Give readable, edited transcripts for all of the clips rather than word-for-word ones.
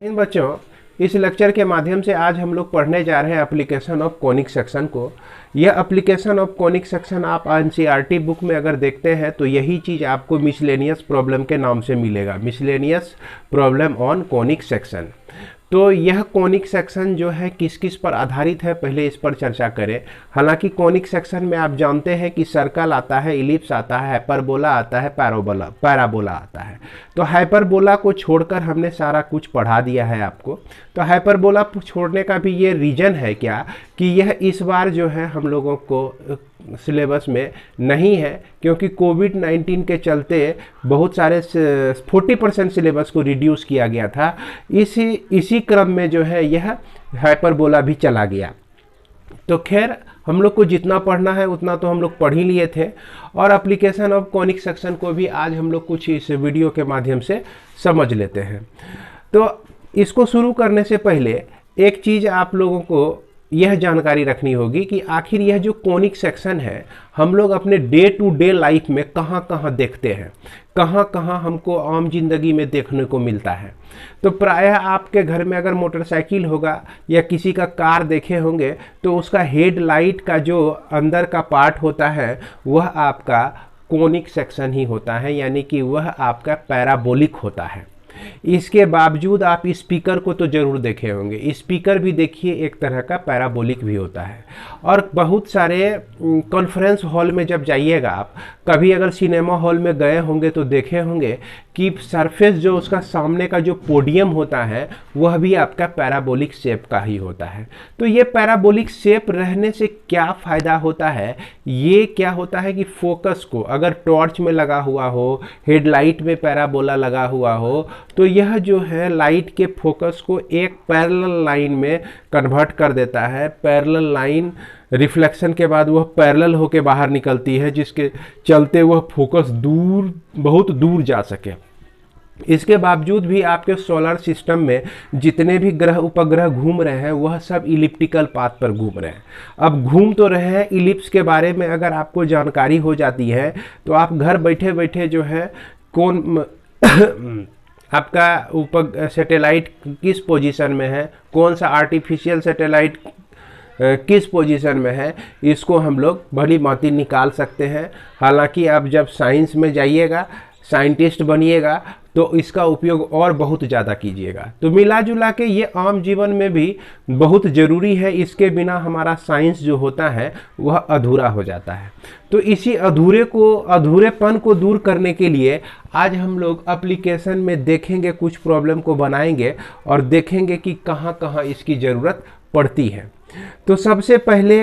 इन बच्चों, इस लेक्चर के माध्यम से आज हम लोग पढ़ने जा रहे हैं एप्लीकेशन ऑफ कॉनिक सेक्शन को। यह एप्लीकेशन ऑफ कॉनिक सेक्शन आप एनसीईआरटी बुक में अगर देखते हैं तो यही चीज़ आपको मिसलेनियस प्रॉब्लम के नाम से मिलेगा, miscellaneous problem on conic section. तो यह कॉनिक सेक्शन जो है किस किस पर आधारित है, पहले इस पर चर्चा करें। हालांकि कॉनिक सेक्शन में आप जानते हैं कि सर्कल आता है, इलिप्स आता है, हाइपरबोला आता है, पैराबोला आता है। तो हाइपरबोला को छोड़कर हमने सारा कुछ पढ़ा दिया है आपको। तो हाइपरबोला छोड़ने का भी ये रीज़न है क्या कि यह इस बार जो है हम लोगों को सिलेबस में नहीं है, क्योंकि कोविड-19 के चलते बहुत सारे 40% सिलेबस को रिड्यूस किया गया था। इसी क्रम में जो है यह हाइपरबोला भी चला गया। तो खैर, हम लोग को जितना पढ़ना है उतना तो हम लोग पढ़ ही लिए थे, और एप्लीकेशन ऑफ कॉनिक सेक्शन को भी आज हम लोग कुछ इस वीडियो के माध्यम से समझ लेते हैं। तो इसको शुरू करने से पहले एक चीज़ आप लोगों को यह जानकारी रखनी होगी कि आखिर यह जो कॉनिक सेक्शन है हम लोग अपने डे टू डे लाइफ में कहाँ कहाँ देखते हैं, कहाँ कहाँ हमको आम जिंदगी में देखने को मिलता है। तो प्रायः आपके घर में अगर मोटरसाइकिल होगा या किसी का कार देखे होंगे तो उसका हेडलाइट का जो अंदर का पार्ट होता है वह आपका कॉनिक सेक्शन ही होता है, यानी कि वह आपका पैराबोलिक होता है। इसके बावजूद आप स्पीकर को तो ज़रूर देखे होंगे, स्पीकर भी देखिए एक तरह का पैराबोलिक भी होता है। और बहुत सारे कॉन्फ्रेंस हॉल में जब जाइएगा आप, कभी अगर सिनेमा हॉल में गए होंगे तो देखे होंगे कि सरफेस जो उसका सामने का जो पोडियम होता है वह भी आपका पैराबोलिक शेप का ही होता है। तो ये पैराबोलिक शेप रहने से क्या फ़ायदा होता है, ये क्या होता है कि फोकस को अगर टॉर्च में लगा हुआ हो, हेडलाइट में पैराबोला लगा हुआ हो, तो यह जो है लाइट के फोकस को एक पैरेलल लाइन में कन्वर्ट कर देता है। पैरेलल लाइन रिफ्लेक्शन के बाद वह पैरेलल होके बाहर निकलती है, जिसके चलते वह फोकस दूर, बहुत दूर जा सके। इसके बावजूद भी आपके सोलर सिस्टम में जितने भी ग्रह उपग्रह घूम रहे हैं वह सब इलिप्टिकल पाथ पर घूम रहे हैं। अब घूम तो रहे हैं, इलिप्स के बारे में अगर आपको जानकारी हो जाती है तो आप घर बैठे बैठे जो है कौन आपका सैटेलाइट किस पोजीशन में है, कौन सा आर्टिफिशियल सैटेलाइट किस पोजीशन में है, इसको हम लोग भली भांति निकाल सकते हैं। हालांकि आप जब साइंस में जाइएगा, साइंटिस्ट बनिएगा, तो इसका उपयोग और बहुत ज़्यादा कीजिएगा। तो मिला जुला के ये आम जीवन में भी बहुत ज़रूरी है, इसके बिना हमारा साइंस जो होता है वह अधूरा हो जाता है। तो इसी अधूरेपन को दूर करने के लिए आज हम लोग एप्लीकेशन में देखेंगे, कुछ प्रॉब्लम को बनाएंगे और देखेंगे कि कहाँ कहाँ इसकी ज़रूरत पड़ती है। तो सबसे पहले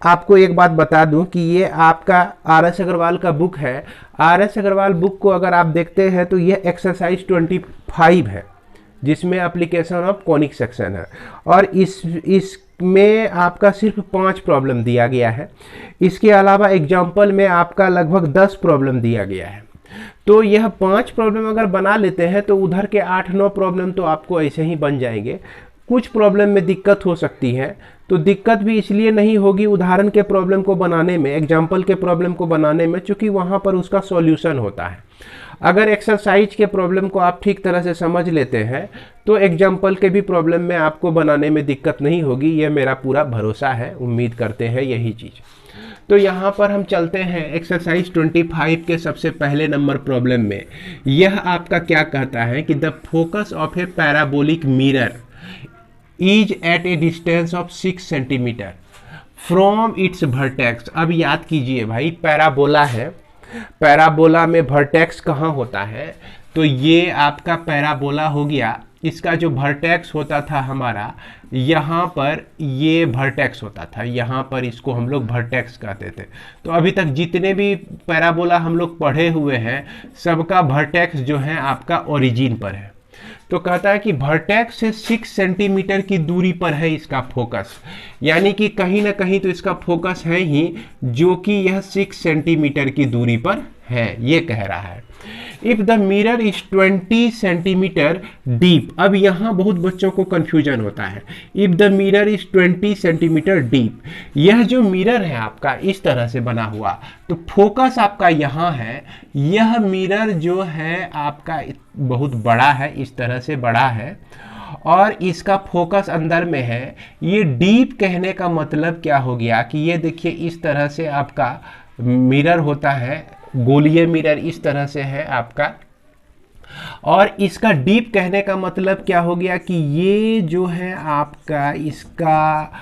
आपको एक बात बता दूं कि ये आपका आर.एस. अग्रवाल का बुक है। आर.एस. अग्रवाल बुक को अगर आप देखते हैं तो ये एक्सरसाइज 25 है, जिसमें एप्लीकेशन ऑफ कॉनिक सेक्शन है, और इसमें आपका सिर्फ 5 प्रॉब्लम दिया गया है। इसके अलावा एग्जाम्पल में आपका लगभग 10 प्रॉब्लम दिया गया है। तो यह 5 प्रॉब्लम अगर बना लेते हैं तो उधर के 8-9 प्रॉब्लम तो आपको ऐसे ही बन जाएंगे। कुछ प्रॉब्लम में दिक्कत हो सकती है, तो दिक्कत भी इसलिए नहीं होगी उदाहरण के प्रॉब्लम को बनाने में, एग्जाम्पल के प्रॉब्लम को बनाने में, चूँकि वहाँ पर उसका सॉल्यूशन होता है। अगर एक्सरसाइज के प्रॉब्लम को आप ठीक तरह से समझ लेते हैं तो एग्जाम्पल के भी प्रॉब्लम में आपको बनाने में दिक्कत नहीं होगी, ये मेरा पूरा भरोसा है, उम्मीद करते हैं यही चीज़। तो यहाँ पर हम चलते हैं एक्सरसाइज 25 के सबसे पहले नंबर प्रॉब्लम में। यह आपका क्या कहता है कि the focus of a parabolic mirror is at a distance of 6 centimetre from its vertex. अब याद कीजिए भाई, पैराबोला है, पैराबोला में वर्टेक्स कहाँ होता है, तो ये आपका पैराबोला हो गया। इसका जो वर्टेक्स होता था हमारा, यहाँ पर ये वर्टेक्स होता था, यहाँ पर इसको हम लोग वर्टेक्स कहते थे। तो अभी तक जितने भी पैराबोला हम लोग पढ़े हुए हैं सबका वर्टेक्स जो है आपका ओरिजिन पर है। तो कहता है कि वर्टेक्स से 6 सेंटीमीटर की दूरी पर है इसका फोकस, यानी कि कहीं ना कहीं तो इसका फोकस है ही, जो कि यह 6 सेंटीमीटर की दूरी पर है, ये कह रहा है। If the mirror is 20 centimetre deep. अब यहाँ बहुत बच्चों को कंफ्यूजन होता है। If the mirror is 20 centimetre deep, यह जो मिरर है आपका इस तरह से बना हुआ, तो फोकस आपका यहाँ है। यह मिरर जो है आपका बहुत बड़ा है, इस तरह से बड़ा है, और इसका फोकस अंदर में है। ये डीप कहने का मतलब क्या हो गया कि ये देखिए इस तरह से आपका मिरर होता है, गोलीय मिरर इस तरह से है आपका, और इसका डीप कहने का मतलब क्या हो गया कि ये जो है आपका इसका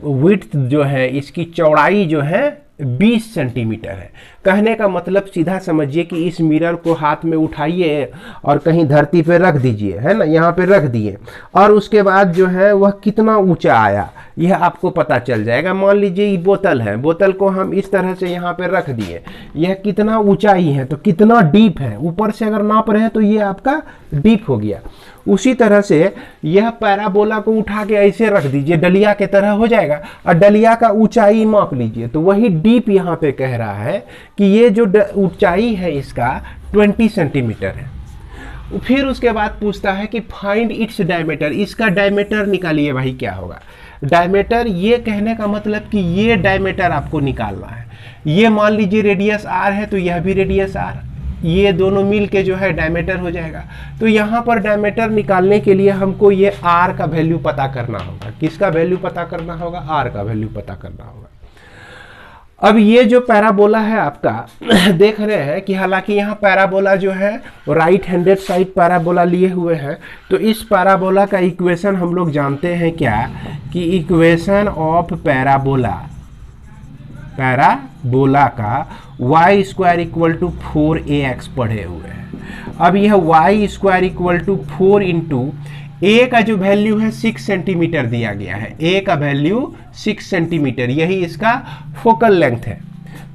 विड्थ जो है, इसकी चौड़ाई जो है 20 सेंटीमीटर है। कहने का मतलब सीधा समझिए कि इस मिरर को हाथ में उठाइए और कहीं धरती पे रख दीजिए, है ना, यहाँ पे रख दिए, और उसके बाद जो है वह कितना ऊंचा आया यह आपको पता चल जाएगा। मान लीजिए ये बोतल है, बोतल को हम इस तरह से यहाँ पे रख दिए, यह कितना ऊंचाई है तो कितना डीप है, ऊपर से अगर नाप रहे हैं तो ये आपका डीप हो गया। उसी तरह से यह पैराबोला को उठा के ऐसे रख दीजिए, डलिया के तरह हो जाएगा, और डलिया का ऊंचाई माप लीजिए, तो वही डीप यहाँ पे कह रहा है कि ये जो ऊंचाई है इसका 20 सेंटीमीटर है। फिर उसके बाद पूछता है कि फाइंड इट्स डायमीटर, इसका डायमीटर निकालिए भाई, क्या होगा डायमीटर। ये कहने का मतलब कि ये डायमीटर आपको निकालना है। ये मान लीजिए रेडियस आर है तो यह भी रेडियस आर, ये दोनों मिल के जो है डायमीटर हो जाएगा। तो यहाँ पर डायमीटर निकालने के लिए हमको ये आर का वैल्यू पता करना होगा। किसका वैल्यू पता करना होगा? आर का वैल्यू पता करना होगा। अब ये जो पैराबोला है आपका देख रहे हैं कि हालांकि यहाँ पैराबोला जो है राइट हैंडेड साइड पैराबोला लिए हुए हैं, तो इस पैराबोला का इक्वेशन हम लोग जानते हैं क्या कि इक्वेशन ऑफ पैराबोला का y square equal to 4ax पढ़े हुए हैं। अब यह y square equal to 4 into a का जो वैल्यू है 6 सेंटीमीटर दिया गया है, a का वैल्यू 6 सेंटीमीटर, यही इसका फोकल लेंथ है।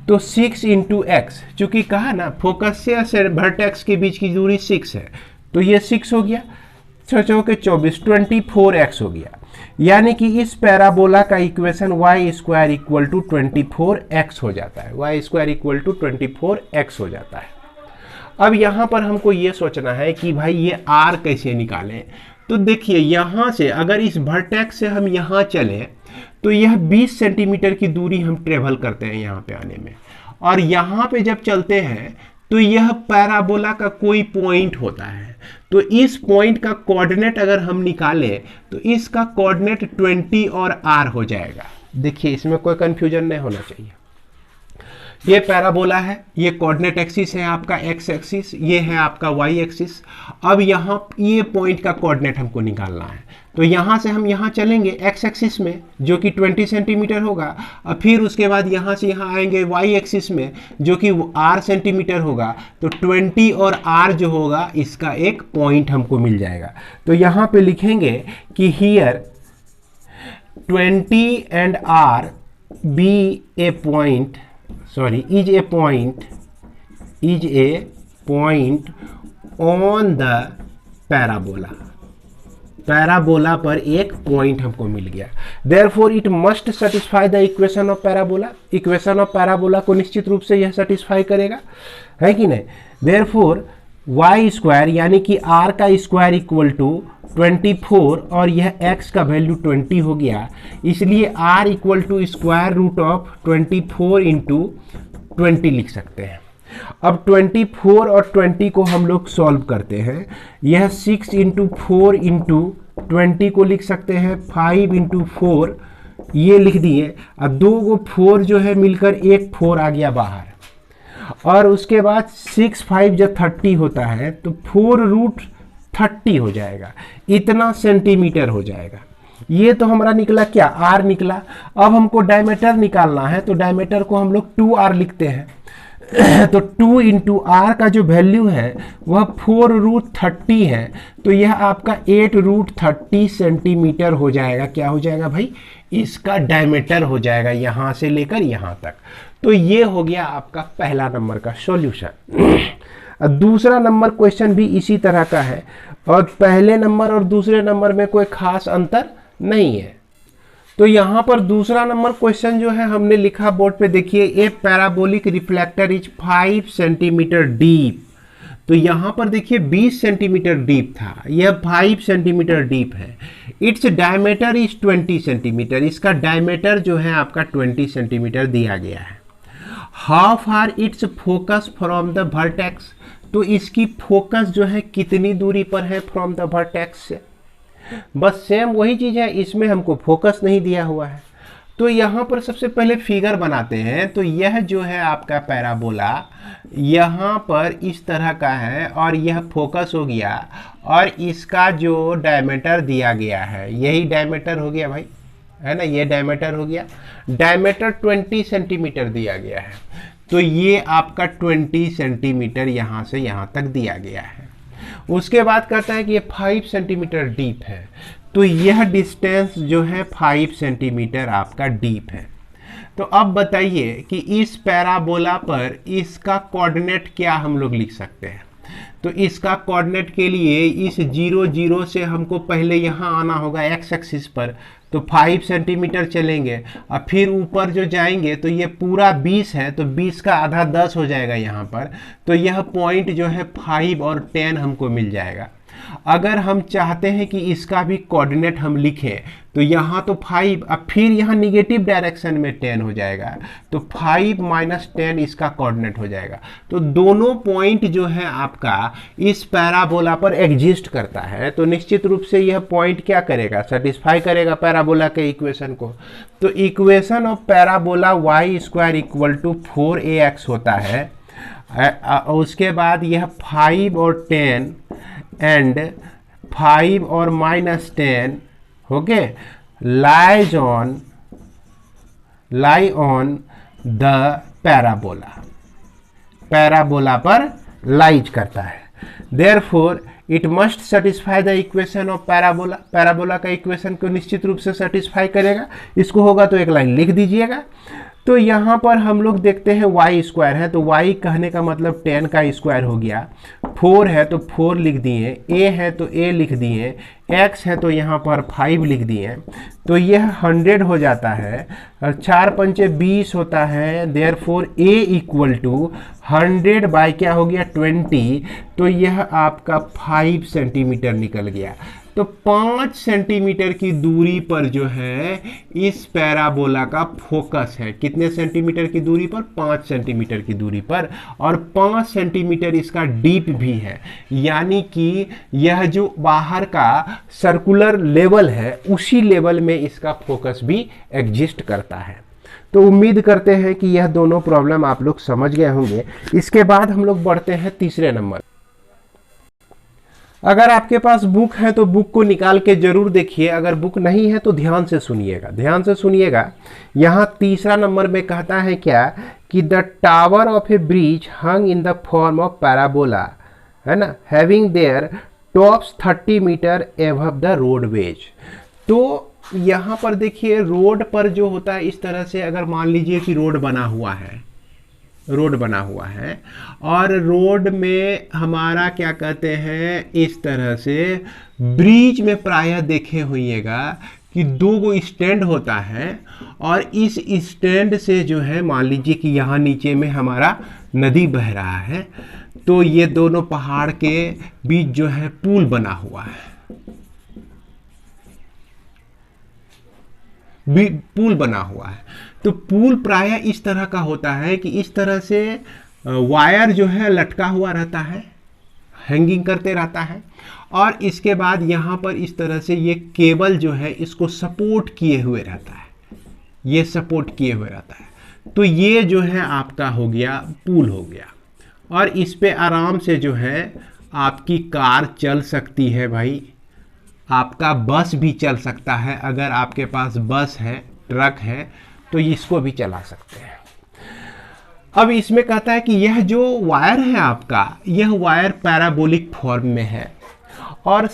तो 6 इंटू एक्स, चूंकि कहा ना फोकस से वर्टेक्स के बीच की दूरी 6 है, तो ये 6 हो गया, 6 चौके 24, 24x हो गया। यानी कि इस पैराबोला का equation y square equal to 24x हो जाता है, y square equal to 24x हो जाता है। अब यहाँ पर हमको ये सोचना है कि भाई ये r कैसे निकालें। तो देखिए यहाँ से अगर इस वर्टेक्स से हम यहाँ चले तो यह 20 सेंटीमीटर की दूरी हम ट्रेवल करते हैं यहाँ पे आने में, और यहाँ पे जब चलते हैं तो यह पैराबोला का कोई पॉइंट होता है। तो इस पॉइंट का कोऑर्डिनेट अगर हम निकालें तो इसका कोऑर्डिनेट 20 और r हो जाएगा। देखिए इसमें कोई कंफ्यूजन नहीं होना चाहिए। ये पैराबोला है, ये कोऑर्डिनेट एक्सिस है आपका x एक्सिस, ये है आपका y एक्सिस। अब यहाँ ये पॉइंट का कोऑर्डिनेट हमको निकालना है, तो यहाँ से हम यहाँ चलेंगे x एक्सिस में जो कि 20 सेंटीमीटर होगा, और फिर उसके बाद यहाँ से यहाँ आएंगे y एक्सिस में जो कि r सेंटीमीटर होगा। तो 20 और r जो होगा इसका एक पॉइंट हमको मिल जाएगा। तो यहाँ पे लिखेंगे कि here 20 and r be a point is a point on the parabola। Parabola पर एक पॉइंट हमको मिल गया। Therefore it must satisfy the equation of parabola। Equation of parabola को निश्चित रूप से यह सेटिस्फाई करेगा, है कि नहीं। Therefore y स्क्वायर यानी कि r का स्क्वायर इक्वल टू 24 और यह x का वैल्यू 20 हो गया, इसलिए r equal to square root of 24 into 20 लिख सकते हैं। अब 24 और 20 को हम लोग सॉल्व करते हैं। यह 6 इंटू 4 इंटू 20 को लिख सकते हैं 5 इंटू 4, ये लिख दिए। अब 2 को 4 जो है मिलकर एक 4 आ गया बाहर, और उसके बाद 6 5 जब 30 होता है तो 4 रूट 30 हो जाएगा, इतना सेंटीमीटर हो जाएगा। ये तो हमारा निकला क्या, r निकला। अब हमको डायमीटर निकालना है, तो डायमीटर को हम लोग 2r लिखते हैं। तो 2 इंटू आर का जो वैल्यू है वह 4 रूट 30 है, तो यह आपका 8 रूट 30 सेंटीमीटर हो जाएगा। क्या हो जाएगा भाई, इसका डायमीटर हो जाएगा यहाँ से लेकर यहाँ तक। तो ये हो गया आपका पहला नंबर का सॉल्यूशन। दूसरा नंबर क्वेश्चन भी इसी तरह का है, और पहले नंबर और दूसरे नंबर में कोई खास अंतर नहीं है। तो यहाँ पर दूसरा नंबर क्वेश्चन जो है हमने लिखा बोर्ड पे, देखिए ए parabolic reflector is 5 centimetre deep. तो यहाँ पर देखिए 20 सेंटीमीटर डीप था, यह 5 सेंटीमीटर डीप है। इट्स डायमीटर इज 20 सेंटीमीटर, इसका डायमीटर जो है आपका 20 सेंटीमीटर दिया गया है। How far it's focus from the vertex, तो इसकी फोकस जो है कितनी दूरी पर है फ्रॉम द वर्टेक्स से। बस सेम वही चीज़ है, इसमें हमको फोकस नहीं दिया हुआ है। तो यहाँ पर सबसे पहले फिगर बनाते हैं। तो यह जो है आपका पैराबोला यहाँ पर इस तरह का है और यह फोकस हो गया और इसका जो डायमीटर दिया गया है यही डायमीटर हो गया भाई, है ना, ये डायमीटर हो गया। डायमीटर 20 सेंटीमीटर दिया गया है। तो ये आपका 20 सेंटीमीटर यहाँ से यहाँ तक दिया गया है। उसके बाद कहता है कि ये 5 सेंटीमीटर डीप है। तो यह डिस्टेंस जो है 5 सेंटीमीटर आपका डीप है। तो अब बताइए कि इस पैराबोला पर इसका कोऑर्डिनेट क्या हम लोग लिख सकते हैं। तो इसका कोऑर्डिनेट के लिए इस 0 0 से हमको पहले यहाँ आना होगा एक्स एक्सिस पर। तो 5 सेंटीमीटर चलेंगे और फिर ऊपर जो जाएंगे तो ये पूरा 20 है, तो 20 का आधा 10 हो जाएगा यहाँ पर। तो यह पॉइंट जो है 5 और 10 हमको मिल जाएगा। अगर हम चाहते हैं कि इसका भी कोऑर्डिनेट हम लिखें तो यहाँ तो 5 अब फिर यहाँ निगेटिव डायरेक्शन में 10 हो जाएगा। तो 5 माइनस 10 इसका कोऑर्डिनेट हो जाएगा। तो दोनों पॉइंट जो है आपका इस पैराबोला पर एग्जिस्ट करता है। तो निश्चित रूप से यह पॉइंट क्या करेगा, सेटिस्फाई करेगा पैराबोला के इक्वेशन को। तो equation of parabola y square equal to 4ax होता है। उसके बाद यह 5 और 10 एंड 5 और minus 10 okay lie on the parabola पर लाइज करता है। Therefore it must satisfy the equation of parabola का इक्वेशन को निश्चित रूप से सेटिस्फाई करेगा। इसको होगा तो एक लाइन लिख दीजिएगा। तो यहाँ पर हम लोग देखते हैं y स्क्वायर है, तो y कहने का मतलब 10 का स्क्वायर हो गया। 4 है तो 4 लिख दिए, a है तो a लिख दिए, x है तो यहाँ पर 5 लिख दिए। तो यह 100 हो जाता है और 4 पंचे 20 होता है। Therefore a equal to 100 by क्या हो गया 20। तो यह आपका 5 सेंटीमीटर निकल गया। तो 5 सेंटीमीटर की दूरी पर जो है इस पैराबोला का फोकस है। कितने सेंटीमीटर की दूरी पर, 5 सेंटीमीटर की दूरी पर, और 5 सेंटीमीटर इसका डीप भी है। यानी कि यह जो बाहर का सर्कुलर लेवल है उसी लेवल में इसका फोकस भी एग्जिस्ट करता है। तो उम्मीद करते हैं कि यह दोनों प्रॉब्लम आप लोग समझ गए होंगे। इसके बाद हम लोग बढ़ते हैं तीसरे नंबर। अगर आपके पास बुक है तो बुक को निकाल के जरूर देखिए, अगर बुक नहीं है तो ध्यान से सुनिएगा। यहाँ तीसरा नंबर में कहता है क्या कि the tower of a bridge hung in the form of parabola, है ना, having their tops 30 metre above the roadways. तो यहाँ पर देखिए रोड पर जो होता है इस तरह से, अगर मान लीजिए कि रोड बना हुआ है और रोड में हमारा क्या कहते हैं इस तरह से ब्रिज में प्रायः देखे होइएगा कि 2 स्टैंड होता है और इस स्टैंड से जो है मान लीजिए कि यहाँ नीचे में हमारा नदी बह रहा है। तो ये दोनों पहाड़ के बीच जो है पुल बना हुआ है, तो पुल प्रायः इस तरह का होता है कि इस तरह से वायर जो है लटका हुआ रहता है, हैंगिंग करते रहता है, और इसके बाद यहाँ पर इस तरह से ये केबल जो है इसको सपोर्ट किए हुए रहता है, तो ये जो है आपका हो गया पुल हो गया। और इस पे आराम से जो है आपकी कार चल सकती है भाई, आपका बस भी चल सकता है। अगर आपके पास बस है, ट्रक है, तो इसको भी चला सकते हैं। अब इसमें कहता है कि यह जो वायर है आपका, यह वायर पैराबोलिक फॉर्म में है और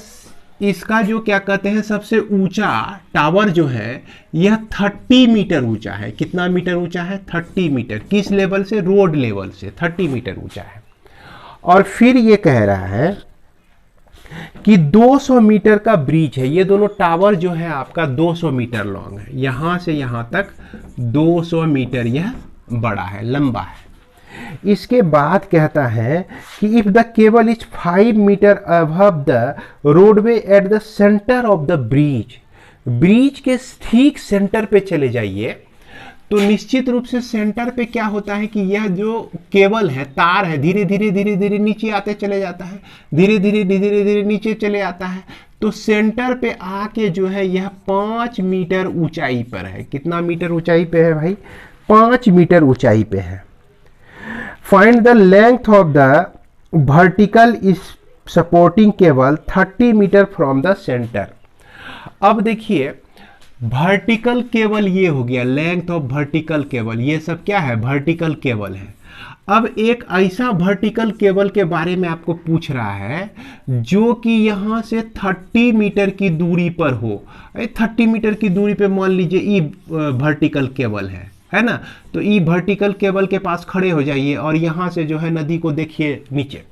इसका जो क्या कहते हैं सबसे ऊंचा टावर जो है यह 30 मीटर ऊंचा है। कितना मीटर ऊंचा है? 30 मीटर। किस लेवल से? रोड लेवल से 30 मीटर ऊंचा है। और फिर ये कह रहा है कि 200 मीटर का ब्रिज है। ये दोनों टावर जो है आपका 200 मीटर लॉन्ग है, यहां से यहां तक 200 मीटर यह बड़ा है, लंबा है। इसके बाद कहता है कि if the cable is 5 metre above the roadway at the centre of the bridge, bridge के ठीक सेंटर पे चले जाइए तो निश्चित रूप से सेंटर पे क्या होता है कि यह जो केबल है, तार है, धीरे धीरे नीचे आते चले जाता है, धीरे धीरे नीचे चले आता है। तो सेंटर पे आके जो है यह 5 मीटर ऊंचाई पर है। कितना मीटर ऊंचाई पे है भाई? 5 मीटर ऊंचाई पे है। Find the length of the vertical supporting cable 30 metre from the centre. अब देखिए वर्टिकल केबल ये हो गया, लेंथ ऑफ वर्टिकल केबल, ये सब क्या है? वर्टिकल केबल है। अब एक ऐसा वर्टिकल केबल के बारे में आपको पूछ रहा है जो कि यहां से 30 मीटर की दूरी पर हो। 30 मीटर की दूरी पे मान लीजिए ई वर्टिकल केबल है ना? तो ई वर्टिकल केबल के पास खड़े हो जाइए और यहां से जो है नदी को देखिए नीचे।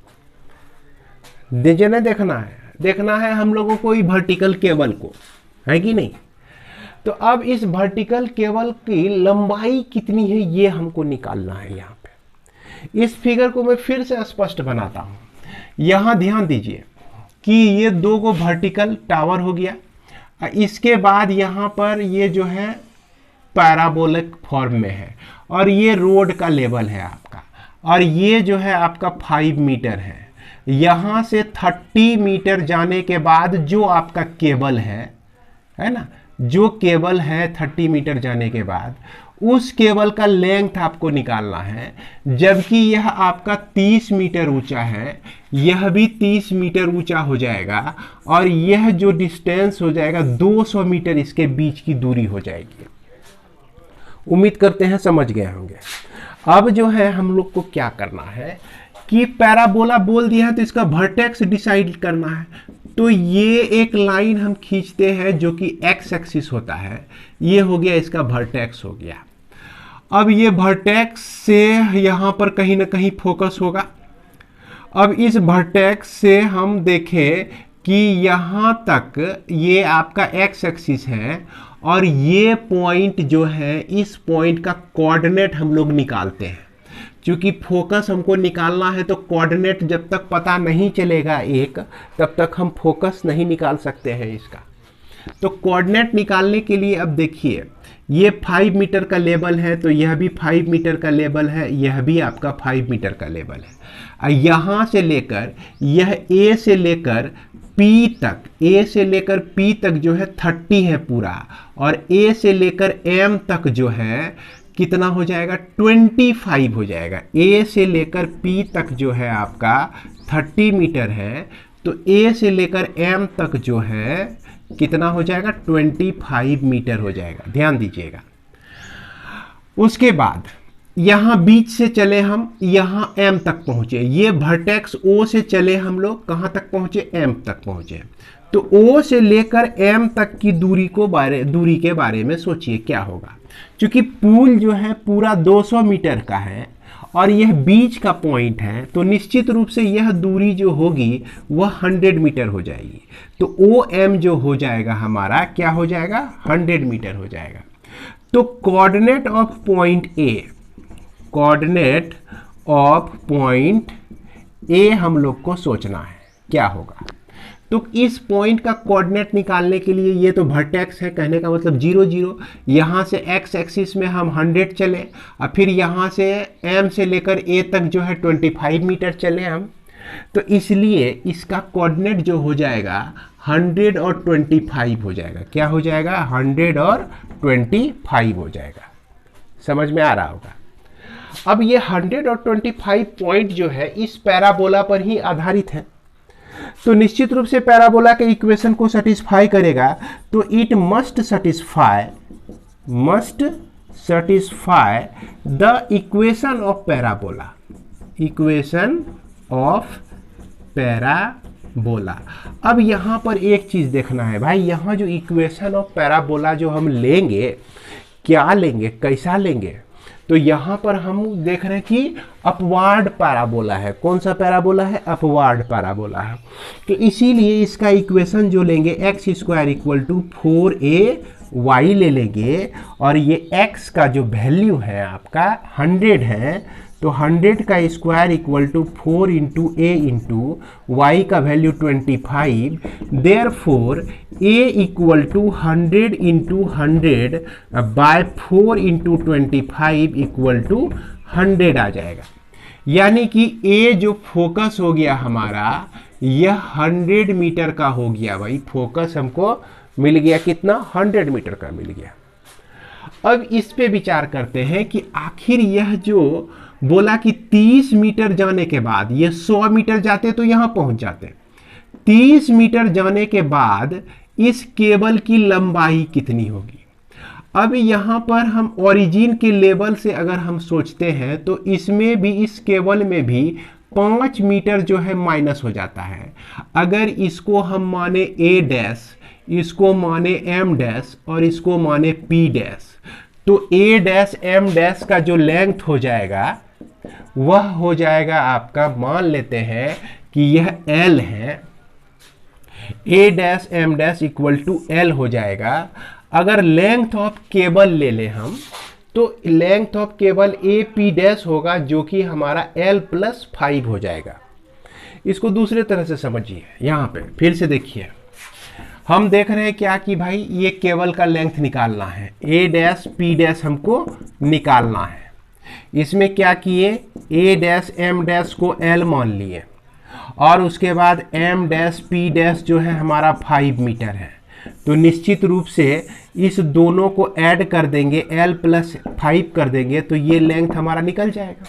देखना है हम लोगों को ई वर्टिकल केबल को, है कि नहीं? तो अब इस वर्टिकल केबल की लंबाई कितनी है ये हमको निकालना है। यहाँ पे इस फिगर को मैं फिर से स्पष्ट बनाता हूँ। यहाँ ध्यान दीजिए कि ये 2 गो वर्टिकल टावर हो गया। इसके बाद यहाँ पर ये जो है पैराबोलिक फॉर्म में है और ये रोड का लेवल है आपका, और ये जो है आपका 5 मीटर है। यहाँ से 30 मीटर जाने के बाद जो आपका केबल है ना, जो केबल है 30 मीटर जाने के बाद उस केबल का लेंथ आपको निकालना है। जबकि यह आपका 30 मीटर ऊंचा है, यह भी 30 मीटर ऊंचा हो जाएगा और यह जो डिस्टेंस हो जाएगा 200 मीटर इसके बीच की दूरी हो जाएगी। उम्मीद करते हैं समझ गए होंगे। अब जो है हम लोग को क्या करना है कि पैराबोला बोल दिया है तो इसका वर्टेक्स डिसाइड करना है। तो ये एक लाइन हम खींचते हैं जो कि एक्स एक्सिस होता है। ये हो गया इसका वर्टेक्स हो गया। अब ये वर्टेक्स से यहाँ पर कहीं ना कहीं फोकस होगा। अब इस वर्टेक्स से हम देखें कि यहाँ तक ये आपका एक्स एक्सिस है और ये पॉइंट जो है, इस पॉइंट का कोऑर्डिनेट हम लोग निकालते हैं। क्योंकि फोकस हमको निकालना है तो कोऑर्डिनेट जब तक पता नहीं चलेगा तब तक हम फोकस नहीं निकाल सकते हैं इसका। तो कोऑर्डिनेट निकालने के लिए अब देखिए ये 5 मीटर का लेवल है तो यह भी 5 मीटर का लेवल है, यह भी आपका 5 मीटर का लेवल है। यहाँ से लेकर यह ए से लेकर पी तक, ए से लेकर पी तक जो है 30 है पूरा, और ए से लेकर एम तक जो है कितना हो जाएगा? 25 हो जाएगा। ए से लेकर पी तक जो है आपका 30 मीटर है, तो ए से लेकर एम तक जो है कितना हो जाएगा? 25 मीटर हो जाएगा। ध्यान दीजिएगा। उसके बाद यहाँ बीच से चले हम, यहाँ एम तक पहुँचे। ये वर्टेक्स ओ से चले हम लोग, कहाँ तक पहुँचे? एम तक पहुँचे। तो ओ से लेकर एम तक की दूरी के बारे में सोचिए क्या होगा। क्योंकि पुल जो है पूरा 200 मीटर का है और यह बीच का पॉइंट है, तो निश्चित रूप से यह दूरी जो होगी वह 100 मीटर हो जाएगी। तो ओ एम जो हो जाएगा हमारा क्या हो जाएगा? 100 मीटर हो जाएगा। तो coordinate of point A, coordinate of point A हम लोग को सोचना है क्या होगा। तो इस पॉइंट का कोऑर्डिनेट निकालने के लिए, ये तो वर्टेक्स है, कहने का मतलब 0 0, यहाँ से एक्स एक्सिस में हम 100 चले और फिर यहाँ से एम से लेकर ए तक जो है 25 मीटर चले हम। तो इसलिए इसका कोऑर्डिनेट जो हो जाएगा 100 और 25 हो जाएगा। क्या हो जाएगा? 100 और 25 हो जाएगा। समझ में आ रहा होगा। अब ये 100 और 25 पॉइंट जो है इस पैराबोला पर ही आधारित है। तो निश्चित रूप से पैराबोला के इक्वेशन को सेटिस्फाई करेगा। तो it must satisfy the equation of parabola, equation of parabola. अब यहाँ पर एक चीज देखना है भाई, यहाँ जो इक्वेशन ऑफ पैराबोला जो हम लेंगे, क्या लेंगे, कैसा लेंगे? तो यहाँ पर हम देख रहे हैं कि अपवार्ड पैराबोला है। कौन सा पैराबोला है? अपवार्ड पैराबोला है। तो इसीलिए इसका इक्वेशन जो लेंगे x² = 4ay ले लेंगे, और ये x का जो वैल्यू है आपका 100 है, तो 100 का square equal to 4 into A into Y का value 25, therefore A equal to 100 into 100 by 4 into 25 equal to 100 आ जाएगा। यानी कि ए जो फोकस हो गया हमारा यह 100 मीटर का हो गया भाई। फोकस हमको मिल गया कितना, 100 मीटर का मिल गया। अब इस पे विचार करते हैं कि आखिर यह जो बोला कि 30 मीटर जाने के बाद, ये 100 मीटर जाते तो यहां पहुंच जाते, 30 मीटर जाने के बाद इस केबल की लंबाई कितनी होगी। अब यहां पर हम ओरिजिन के लेवल से अगर हम सोचते हैं तो इसमें भी, इस केबल में भी 5 मीटर जो है माइनस हो जाता है। अगर इसको हम माने ए डैश, इसको माने एम डैश और इसको माने पी डैश, तो ए डैश एम डैश का जो लेंथ हो जाएगा वह हो जाएगा आपका, मान लेते हैं कि यह एल है, A dash M dash equal to L हो जाएगा। अगर लेंथ ऑफ केबल ले लें हम तो length of cable A P dash होगा जो कि हमारा एल प्लस 5 हो जाएगा। इसको दूसरे तरह से समझिए, यहाँ पे फिर से देखिए, हम देख रहे हैं क्या कि भाई ये केबल का लेंथ निकालना है, ए डैश पी डैश हमको निकालना है। इसमें क्या किए, ए डैश एम डैश को एल मान लिए और उसके बाद एम डैश पी डैश जो है हमारा 5 मीटर है। तो निश्चित रूप से इस दोनों को ऐड कर देंगे, एल प्लस 5 कर देंगे तो ये लेंथ हमारा निकल जाएगा।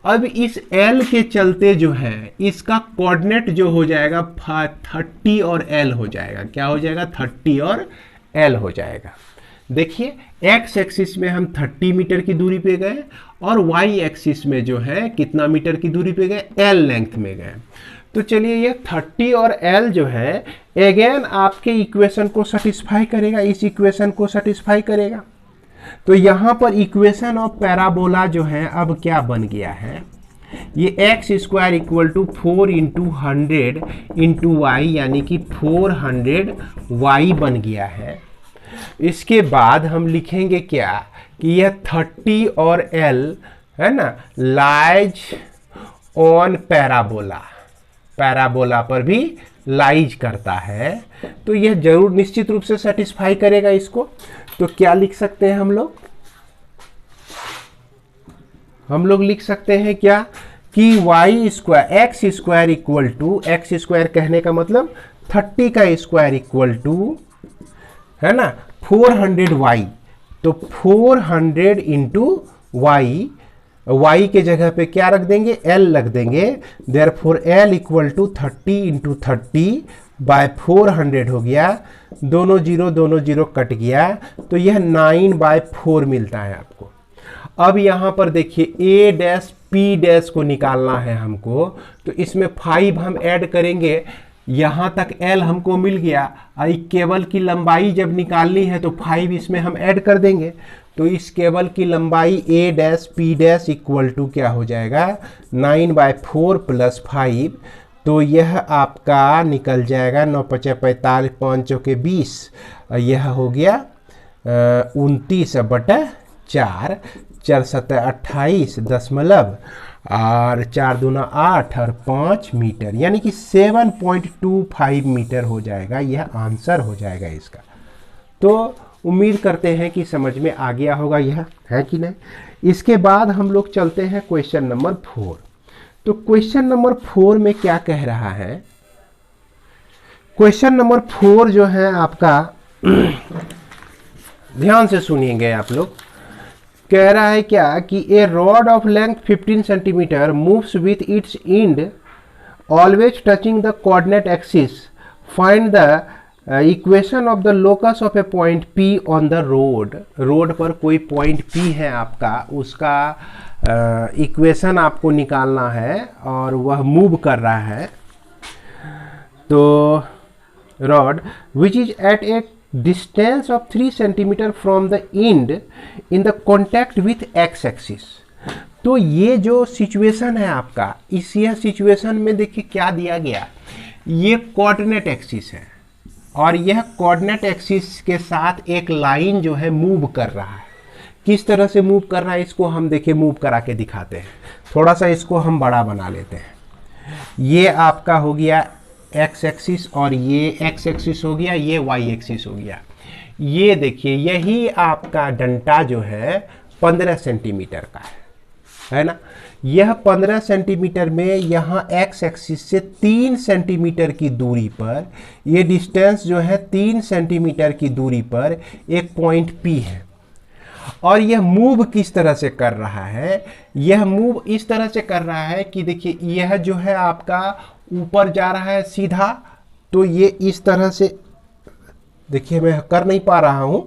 अब इस L के चलते जो है इसका कोऑर्डिनेट जो हो जाएगा 30 और L हो जाएगा। क्या हो जाएगा, 30 और L हो जाएगा। देखिए x एक्सिस में हम 30 मीटर की दूरी पे गए और y एक्सिस में जो है कितना मीटर की दूरी पे गए, L लेंथ में गए। तो चलिए ये 30 और L जो है अगेन आपके इक्वेशन को सेटिस्फाई करेगा, इस इक्वेशन को सेटिस्फाई करेगा। तो यहां पर इक्वेशन ऑफ पैराबोला जो है अब क्या बन गया है, ये x square equal to 4 into 100 into y यानी कि 400 वाई बन गया है। इसके बाद हम लिखेंगे क्या कि यह 30 और L है ना लाइज ऑन पैराबोला, पैराबोला पर भी लाइज करता है। तो यह जरूर निश्चित रूप से सेटिस्फाई करेगा इसको। तो क्या लिख सकते हैं हम लोग लिख सकते हैं क्या कि y square x square equal to, x square कहने का मतलब 30 का स्क्वायर इक्वल टू है ना 400 वाई। तो 400 इंटू वाई, y के जगह पे क्या रख देंगे, l रख देंगे। Therefore l equal to 30 into 30 by 400 हो गया। दोनों जीरो कट गया तो यह 9/4 मिलता है आपको। अब यहां पर देखिए a डैश p डैश को निकालना है हमको, तो इसमें 5 हम ऐड करेंगे। यहां तक l हमको मिल गया, केबल की लंबाई जब निकालनी है तो 5 इसमें हम ऐड कर देंगे। तो इस केबल की लंबाई a dash p dash equal to क्या हो जाएगा 9/4 प्लस 5। तो यह आपका निकल जाएगा 9 × 5 = 45, 5 चौके 20, यह हो गया 29/4, 4 7 28 दशमलव और 4 दूना 8 और 5 मीटर, यानी कि 7.25 मीटर हो जाएगा। यह आंसर हो जाएगा इसका। तो उम्मीद करते हैं कि समझ में आ गया होगा, यह है कि नहीं। इसके बाद हम लोग चलते हैं क्वेश्चन नंबर 4। तो क्वेश्चन नंबर 4 में क्या कह रहा है, क्वेश्चन नंबर 4 जो है आपका ध्यान से सुनिएंगे आप लोग। कह रहा है क्या कि a rod of length 15 centimetre moves with its end always touching the coordinate axis, find the equation of the locus of a point P on the rod. Rod पर कोई पॉइंट P है आपका, उसका इक्वेशन आपको निकालना है और वह मूव कर रहा है। तो rod which is at a distance of 3 centimetre from the end in the contact with x axis. तो ये जो सिचुएशन है आपका, इस यह सिचुएशन में देखिए क्या दिया गया, ये कोऑर्डिनेट एक्सिस है और यह कोऑर्डिनेट एक्सिस के साथ एक लाइन जो है मूव कर रहा है। किस तरह से मूव कर रहा है इसको हम देखिए मूव करा के दिखाते हैं। थोड़ा सा इसको हम बड़ा बना लेते हैं। ये आपका हो गया एक्स एक्सिस और ये एक्स एक्सिस हो गया, ये वाई एक्सिस हो गया। ये देखिए यही आपका डंटा जो है 15 सेंटीमीटर का है ना। यह 15 सेंटीमीटर में यहाँ एक्स एक्सिस से 3 सेंटीमीटर की दूरी पर, ये डिस्टेंस जो है 3 सेंटीमीटर की दूरी पर एक पॉइंट P है। और यह मूव किस तरह से कर रहा है, यह मूव इस तरह से कर रहा है कि देखिए यह जो है आपका ऊपर जा रहा है सीधा, तो ये इस तरह से, देखिए मैं कर नहीं पा रहा हूं,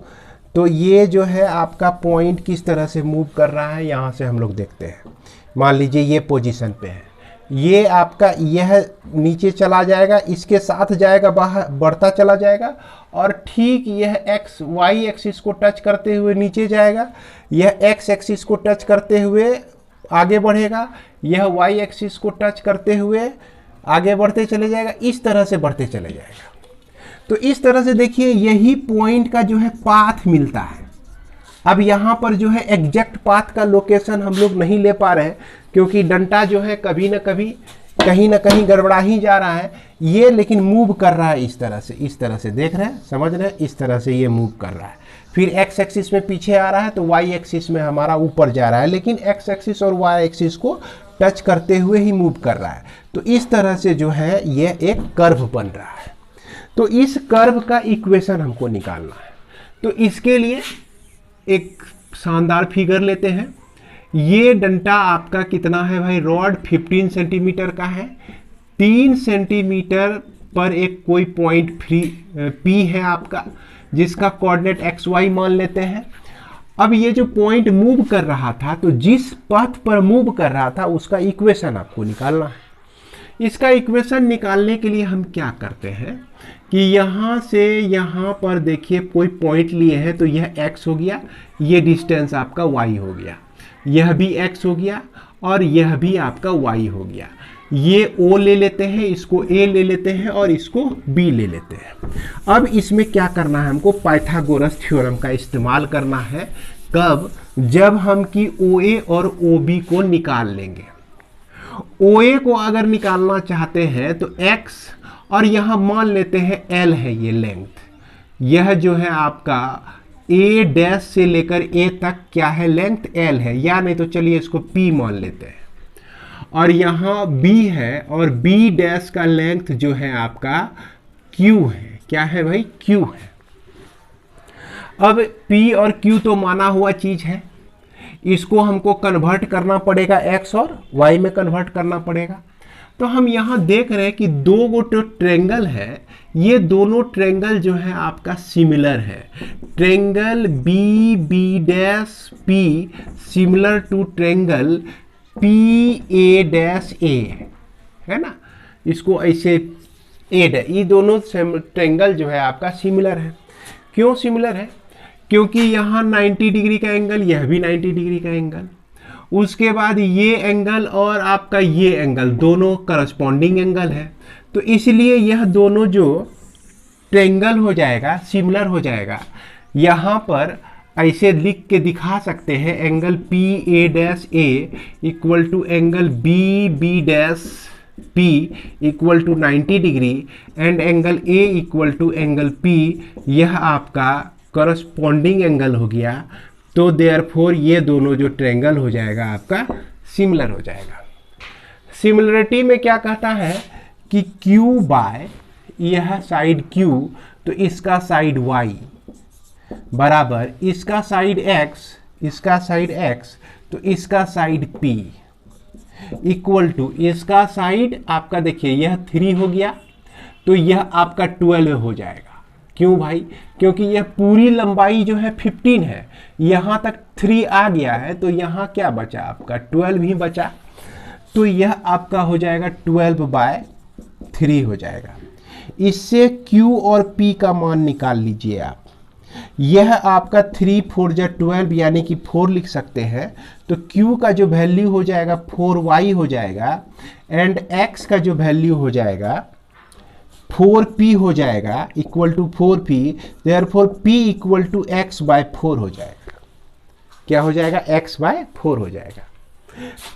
तो ये जो है आपका पॉइंट किस तरह से मूव कर रहा है यहां से हम लोग देखते हैं। मान लीजिए ये पोजीशन पे है, ये आपका यह नीचे चला जाएगा, इसके साथ जाएगा, बाहर बढ़ता चला जाएगा और ठीक यह एक्स वाई एक्सिस को टच करते हुए नीचे जाएगा, यह एक्स एक्सिस को टच करते हुए आगे बढ़ेगा, यह वाई एक्सिस को टच करते हुए आगे बढ़ते चले जाएगा, इस तरह से बढ़ते चले जाएगा। तो इस तरह से देखिए यही पॉइंट का जो है पाथ मिलता है। अब यहाँ पर जो है एग्जैक्ट पाथ का लोकेशन हम लोग नहीं ले पा रहे हैं क्योंकि डंटा जो है कभी ना कभी कहीं ना कहीं गड़बड़ा ही जा रहा है ये, लेकिन मूव कर रहा है इस तरह से देख रहे हैं, समझ रहे हैं, इस तरह से ये मूव कर रहा है। फिर एक्स एक्सिस में पीछे आ रहा है तो वाई एक्सिस में हमारा ऊपर जा रहा है, लेकिन एक्स एक्सिस और वाई एक्सिस को टच करते हुए ही मूव कर रहा है। तो इस तरह से जो है ये एक कर्व बन रहा है। तो इस कर्व का इक्वेशन हमको निकालना है। तो इसके लिए एक शानदार फिगर लेते हैं। ये डंटा आपका कितना है भाई, रॉड 15 सेंटीमीटर का है। 3 सेंटीमीटर पर एक कोई पॉइंट P है आपका, जिसका कोऑर्डिनेट एक्स वाई मान लेते हैं। अब ये जो पॉइंट मूव कर रहा था, तो जिस पथ पर मूव कर रहा था उसका इक्वेशन आपको निकालना है। इसका इक्वेशन निकालने के लिए हम क्या करते हैं कि यहाँ से यहाँ पर देखिए कोई पॉइंट लिए हैं, तो यह x हो गया, ये डिस्टेंस आपका y हो गया, यह भी x हो गया और यह भी आपका y हो गया। ये O ले लेते हैं, इसको A ले लेते हैं और इसको B ले लेते हैं। अब इसमें क्या करना है, हमको पाइथागोरस थ्योरम का इस्तेमाल करना है। कब? जब हम कि OA और OB को निकाल लेंगे। OA को अगर निकालना चाहते हैं तो x और यहां मान लेते हैं L है ये लेंथ, यह जो है आपका A डैश से लेकर A तक क्या है लेंथ L है, या नहीं तो चलिए इसको P मान लेते हैं। और यहां B है और B डैश का लेंथ जो है आपका Q है, क्या है भाई Q है। अब P और Q तो माना हुआ चीज है, इसको हमको कन्वर्ट करना पड़ेगा, x और y में कन्वर्ट करना पड़ेगा। तो हम यहाँ देख रहे हैं कि दो गो जो ट्रेंगल है, ये दोनों ट्रेंगल जो है आपका सिमिलर है। Triangle B B dash P similar to triangle P A dash A, है ना, इसको ऐसे ये दोनों ट्रेंगल जो है आपका सिमिलर है। क्यों सिमिलर है? क्योंकि यहाँ 90 डिग्री का एंगल, यह भी 90 डिग्री का एंगल, उसके बाद ये एंगल और आपका ये एंगल दोनों करस्पॉन्डिंग एंगल है। तो इसलिए यह दोनों जो ट्रेंगल हो जाएगा सिमिलर हो जाएगा। यहाँ पर ऐसे लिख के दिखा सकते हैं, angle P A dash A equal to angle B B dash P equal to 90 degree and angle A equal to angle P, यह आपका करस्पॉन्डिंग एंगल हो गया। तो देयरफॉर ये दोनों जो ट्रेंगल हो जाएगा आपका सिमिलर हो जाएगा। सिमिलरिटी में क्या कहता है कि Q बाय यह साइड Q, तो इसका साइड Y बराबर इसका साइड X, इसका साइड X, तो इसका साइड P इक्वल टू इसका साइड आपका देखिए यह 3 हो गया, तो यह आपका 12 हो जाएगा। क्यों भाई? क्योंकि यह पूरी लंबाई जो है 15 है, यहाँ तक 3 आ गया है, तो यहाँ क्या बचा आपका 12 ही बचा। तो यह आपका हो जाएगा 12/3 हो जाएगा। इससे Q और P का मान निकाल लीजिए आप। यह आपका 3 4 जा 12 यानी कि 4 लिख सकते हैं। तो Q का जो वैल्यू हो जाएगा 4y हो जाएगा एंड X का जो वैल्यू हो जाएगा 4p हो जाएगा equal to 4p, therefore p equal to x by 4 हो जाएगा। क्या हो जाएगा, x/4 हो जाएगा।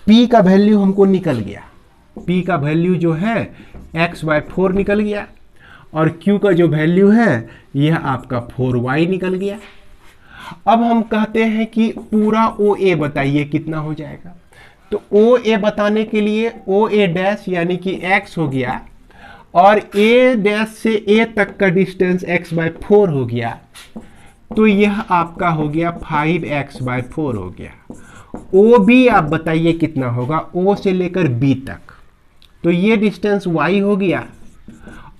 p का वैल्यू हमको निकल गया, p का वैल्यू जो है x/4 निकल गया, और q का जो वैल्यू है यह आपका 4y निकल गया। अब हम कहते हैं कि पूरा OA बताइए कितना हो जाएगा। तो OA बताने के लिए OA डैश यानी कि x हो गया, और A डैश से A तक का डिस्टेंस x/4 हो गया, तो यह आपका हो गया 5x/4 हो गया। OB आप बताइए कितना होगा, O से लेकर B तक, तो ये डिस्टेंस y हो गया,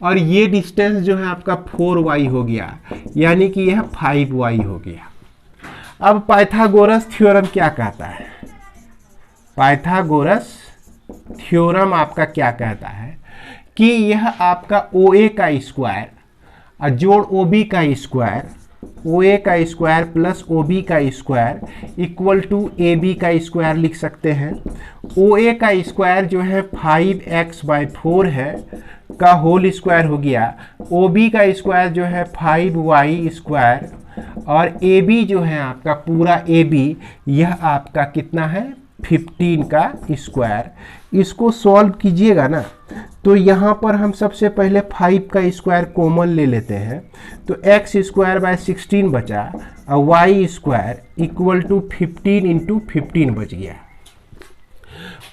और ये डिस्टेंस जो है आपका 4y हो गया, यानी कि यह 5y हो गया। अब पाइथागोरस थ्योरम क्या कहता है, पाइथागोरस थ्योरम आपका क्या कहता है कि यह आपका OA का स्क्वायर जोड़ OB का स्क्वायर, OA का स्क्वायर प्लस OB का स्क्वायर इक्वल टू AB का स्क्वायर लिख सकते हैं। OA का स्क्वायर जो है 5x/4 है का होल स्क्वायर हो गया, OB का स्क्वायर जो है 5y स्क्वायर, और AB जो है आपका पूरा AB यह आपका कितना है 15 का स्क्वायर। इसको सॉल्व कीजिएगा ना, तो यहाँ पर हम सबसे पहले 5 का स्क्वायर कॉमन ले लेते हैं, तो x² / 16 बचा, और y² इक्वल टू 15 × 15 बच गया।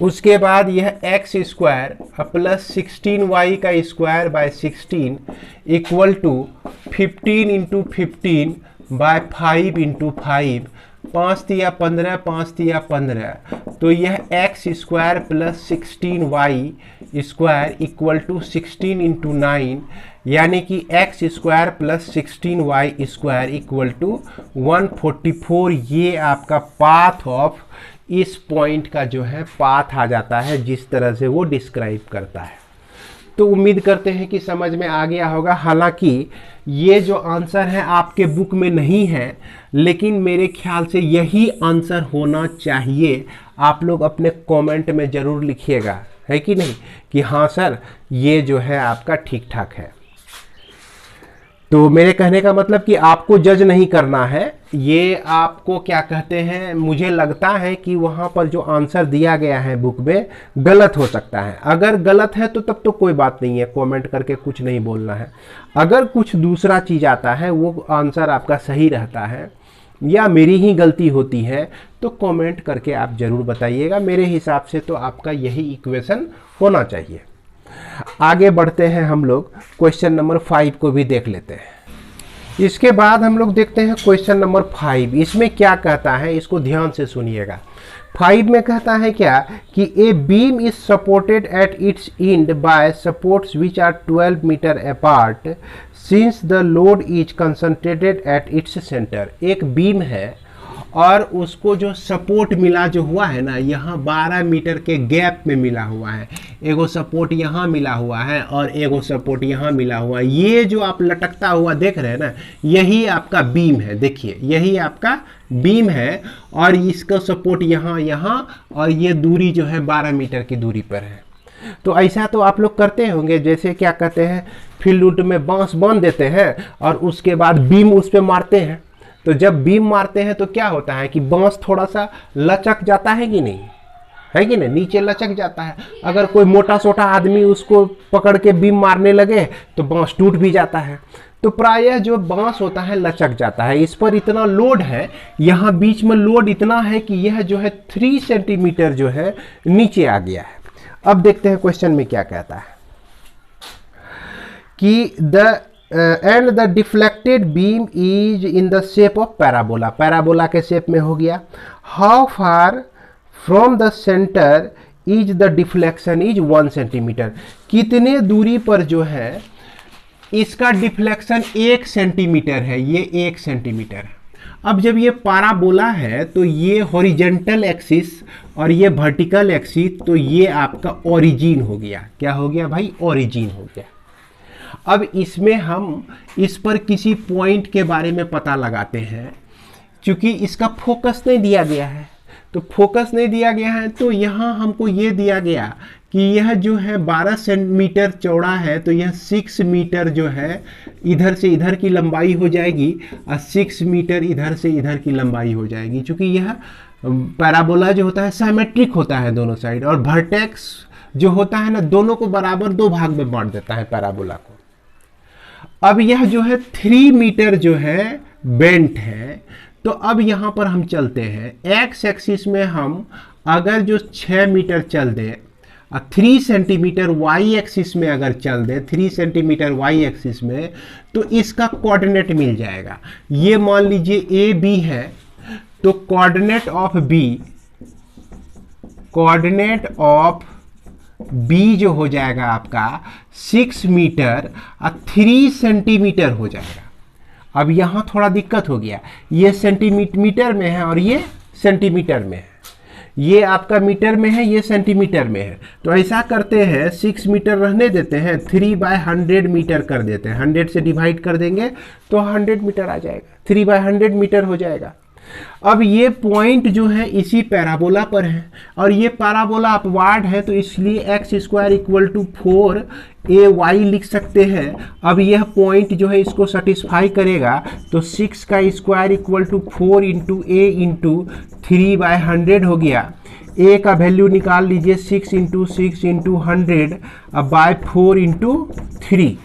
उसके बाद यह x² प्लस 16y का square by 16 equal to 15 × 15 by 5 × 5, 5 तिया 15, 5 तिया 15, तो यह x² plus 16y square equal to 16 × 9, यानी कि x² plus 16y square equal to 144। ये आपका पाथ ऑफ इस पॉइंट का जो है पाथ आ जाता है, जिस तरह से वो डिस्क्राइब करता है। तो उम्मीद करते हैं कि समझ में आ गया होगा। हालांकि ये जो आंसर है आपके बुक में नहीं है, लेकिन मेरे ख्याल से यही आंसर होना चाहिए। आप लोग अपने कमेंट में ज़रूर लिखिएगा, है कि नहीं, कि हाँ सर ये जो है आपका ठीक ठाक है। तो मेरे कहने का मतलब कि आपको जज नहीं करना है, ये आपको क्या कहते हैं, मुझे लगता है कि वहाँ पर जो आंसर दिया गया है बुक में गलत हो सकता है। अगर गलत है तो तब तो कोई बात नहीं है, कमेंट करके कुछ नहीं बोलना है। अगर कुछ दूसरा चीज़ आता है, वो आंसर आपका सही रहता है या मेरी ही गलती होती है, तो कमेंट करके आप ज़रूर बताइएगा। मेरे हिसाब से तो आपका यही इक्वेशन होना चाहिए। आगे बढ़ते हैं हम लोग, क्वेश्चन नंबर 5 को भी देख लेते हैं। इसके बाद हम लोग देखते हैं क्वेश्चन नंबर 5। इसमें क्या कहता है, इसको ध्यान से सुनिएगा। 5 में कहता है क्या कि a beam is supported at its end by supports which are 12 metre apart since the load is concentrated at its centre. एक बीम है और उसको जो सपोर्ट मिला जो हुआ है ना, यहाँ 12 मीटर के गैप में मिला हुआ है। एगो सपोर्ट यहाँ मिला हुआ है और एगो सपोर्ट यहाँ मिला हुआ है। ये जो आप लटकता हुआ देख रहे हैं ना, यही आपका बीम है। देखिए यही आपका बीम है, और इसका सपोर्ट यहाँ यहाँ, और ये दूरी जो है 12 मीटर की दूरी पर है। तो ऐसा तो आप लोग करते होंगे, जैसे क्या कहते हैं, फील्ड उल्ट में बांस बांध देते हैं और उसके बाद बीम उस पर मारते हैं। तो जब बीम मारते हैं तो क्या होता है कि बांस थोड़ा सा लचक जाता है कि नहीं, है कि नहीं, नीचे लचक जाता है। अगर कोई मोटा सोटा आदमी उसको पकड़ के बीम मारने लगे तो बांस टूट भी जाता है। तो प्रायः जो बांस होता है लचक जाता है। इस पर इतना लोड है, यहाँ बीच में लोड इतना है कि यह जो है 3 सेंटीमीटर जो है नीचे आ गया है। अब देखते हैं क्वेश्चन में क्या कहता है कि and the deflected beam is in the shape of parabola. Parabola के शेप में हो गया। How far from the centre is the deflection is 1 centimetre. कितने दूरी पर जो है इसका डिफ्लेक्शन 1 सेंटीमीटर है। ये 1 सेंटीमीटर है। अब जब ये पैराबोला है तो ये हॉरिजेंटल एक्सिस और ये वर्टिकल एक्सिस, तो ये आपका ओरिजिन हो गया। क्या हो गया भाई, ओरिजिन हो गया। अब इसमें हम इस पर किसी पॉइंट के बारे में पता लगाते हैं। क्योंकि इसका फोकस नहीं दिया गया है, तो फोकस नहीं दिया गया है, तो यहाँ हमको ये दिया गया कि यह जो है 12 सेंटीमीटर चौड़ा है, तो यह 6 मीटर जो है इधर से इधर की लंबाई हो जाएगी और 6 मीटर इधर से इधर की लंबाई हो जाएगी। क्योंकि यह पैराबोला जो होता है सिमेट्रिक होता है दोनों साइड, और वर्टेक्स जो होता है ना दोनों को बराबर 2 भाग में बांट देता है पैराबोला को। अब यह जो है 3 मीटर जो है बेंट है, तो अब यहां पर हम चलते हैं एक्स एक्सिस में, हम अगर जो 6 मीटर चल दें 3 सेंटीमीटर वाई एक्सिस में अगर चल दे 3 सेंटीमीटर वाई एक्सिस में, तो इसका कोऑर्डिनेट मिल जाएगा। ये मान लीजिए ए बी है, तो कोऑर्डिनेट ऑफ बी जो हो जाएगा आपका 6 मीटर और 3 सेंटीमीटर हो जाएगा। अब यहां थोड़ा दिक्कत हो गया, ये सेंटीमीटर में है और ये सेंटीमीटर में है, ये आपका मीटर में है, ये सेंटीमीटर में है। तो ऐसा करते हैं 6 मीटर रहने देते हैं, 3/100 मीटर कर देते हैं, 100 से डिवाइड कर देंगे तो 100 मीटर आ जाएगा, 3/100 मीटर हो जाएगा। अब ये पॉइंट जो है इसी पैराबोला पर है, और ये पैराबोला अपवार्ड है, तो इसलिए x² = 4ay लिख सकते हैं। अब यह पॉइंट जो है इसको सेटिस्फाई करेगा, तो 6 का स्क्वायर = 4 × a × 3/100 हो गया। a का वैल्यू निकाल लीजिए, 6 × 6 × 100 अब बाय 4 ×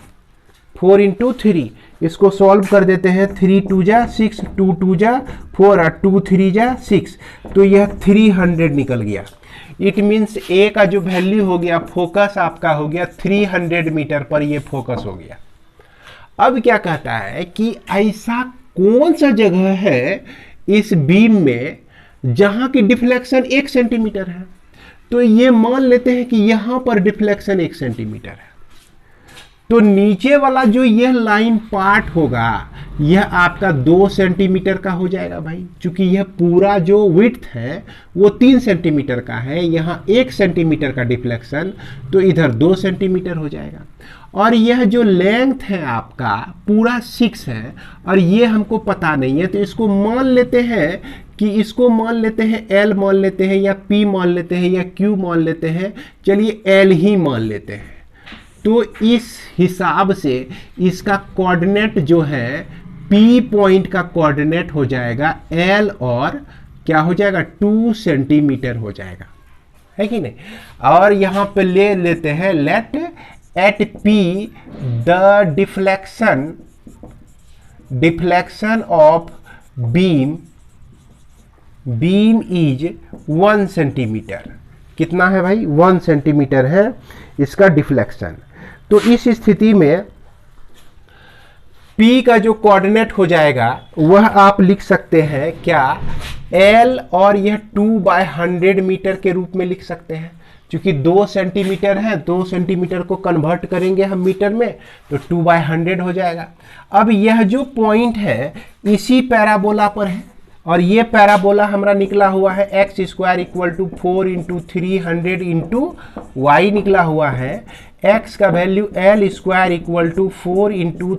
3। इसको सॉल्व कर देते हैं, 3 2 जा 6, 2 2 जा 4 और 2 3 जा 6, तो यह 300 निकल गया। इट मीन्स ए का जो वैल्यू हो गया, फोकस आपका हो गया 300 मीटर पर, ये फोकस हो गया। अब क्या कहता है कि ऐसा कौन सा जगह है इस बीम में जहां की डिफ्लेक्शन 1 सेंटीमीटर है। तो ये मान लेते हैं कि यहां पर डिफ्लेक्शन 1 सेंटीमीटर है, तो नीचे वाला जो यह लाइन पार्ट होगा यह आपका 2 सेंटीमीटर का हो जाएगा भाई। चूंकि यह पूरा जो विड्थ है वो 3 सेंटीमीटर का है, यहाँ 1 सेंटीमीटर का डिफ्लेक्शन, तो इधर 2 सेंटीमीटर हो जाएगा। और यह जो लेंथ है आपका पूरा 6 है, और ये हमको पता नहीं है, तो इसको मान लेते हैं कि इसको मान लेते हैं L मान लेते हैं, या P मान लेते हैं, या Q मान लेते हैं। चलिए L ही मान लेते हैं। तो इस हिसाब से इसका कोऑर्डिनेट जो है P पॉइंट का कोऑर्डिनेट हो जाएगा L, और क्या हो जाएगा 2 सेंटीमीटर हो जाएगा, है कि नहीं। और यहां पे ले लेते हैं let at P the deflection of beam is 1 centimetre. कितना है भाई, 1 सेंटीमीटर है इसका डिफ्लेक्शन। तो इस स्थिति में P का जो कोऑर्डिनेट हो जाएगा वह आप लिख सकते हैं क्या, L, और यह 2/100 मीटर के रूप में लिख सकते हैं। क्योंकि 2 सेंटीमीटर है, 2 सेंटीमीटर को कन्वर्ट करेंगे हम मीटर में, तो 2/100 हो जाएगा। अब यह जो पॉइंट है इसी पैराबोला पर है, और ये पैराबोला हमारा निकला हुआ है x² = 4 × 300 × y निकला हुआ है। x का वैल्यू L² = 4 ×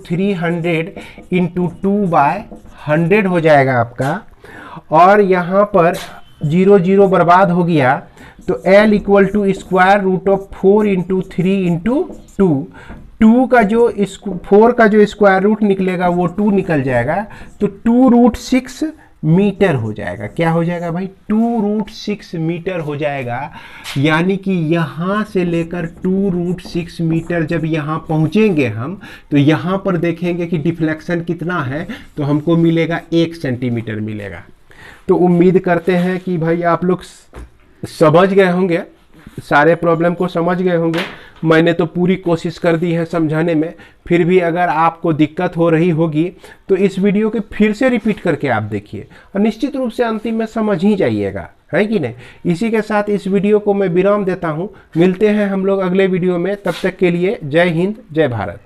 300 × 2/100 हो जाएगा आपका। और यहाँ पर 0 0 बर्बाद हो गया, तो L = √4 × 3 × 2। 2 का जो 4 का जो स्क्वायर रूट निकलेगा वो 2 निकल जाएगा, तो 2√6 मीटर हो जाएगा। क्या हो जाएगा भाई, 2√6 मीटर हो जाएगा। यानी कि यहाँ से लेकर 2√6 मीटर जब यहाँ पहुँचेंगे हम, तो यहाँ पर देखेंगे कि डिफ्लेक्शन कितना है, तो हमको मिलेगा 1 सेंटीमीटर मिलेगा। तो उम्मीद करते हैं कि भाई आप लोग समझ गए होंगे, सारे प्रॉब्लम को समझ गए होंगे। मैंने तो पूरी कोशिश कर दी है समझाने में, फिर भी अगर आपको दिक्कत हो रही होगी तो इस वीडियो को फिर से रिपीट करके आप देखिए, और निश्चित रूप से अंतिम में समझ ही जाइएगा, है कि नहीं। इसी के साथ इस वीडियो को मैं विराम देता हूँ। मिलते हैं हम लोग अगले वीडियो में, तब तक के लिए जय हिंद, जय भारत।